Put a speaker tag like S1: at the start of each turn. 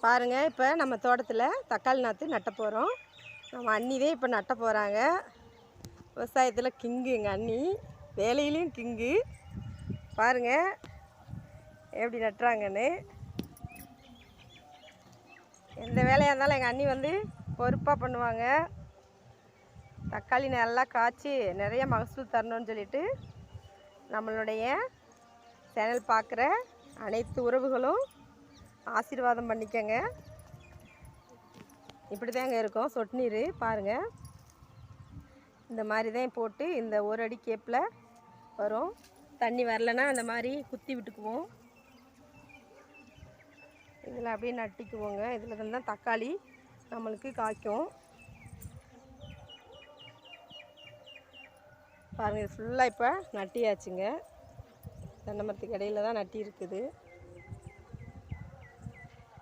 S1: பாருங்கள், இப்போ நம்ம தோட்டத்தில் தக்காளி நாற்று நட்ட போகிறோம். நம்ம அண்ணிதே இப்போ நட்ட போகிறாங்க. விவசாயத்தில் கிங்கு எங்கள் அண்ணி, வேலையிலையும் கிங்கு. பாருங்கள் எப்படி நட்டுறாங்கன்னு. எந்த வேலையாக இருந்தாலும் எங்கள் அண்ணி வந்து பொறுப்பாக பண்ணுவாங்க. தக்காளி நல்லா காய்ச்சி நிறைய மகசூல் தரணும்னு சொல்லிட்டு நம்மளுடைய சேனல் பார்க்குற அனைத்து உறவுகளும் ஆசீர்வாதம் பண்ணிக்கங்க. இப்படி தாங்க இருக்கும் சொட்டு நீர். பாருங்கள், இந்த மாதிரி தான் போட்டு இந்த ஒரு அடி கேப்பில் வரும். தண்ணி வரலைன்னா அந்த மாதிரி குத்தி விட்டுக்குவோம். இதில் அப்படியே நட்டிக்குவோங்க. இதில் தான் தக்காளி நம்மளுக்கு காய்க்கும். பாருங்கள், இது ஃபுல்லாக இப்போ நட்டியாச்சுங்க. தென்னை மரத்துக்கு இடையில தான் நட்டி இருக்குது.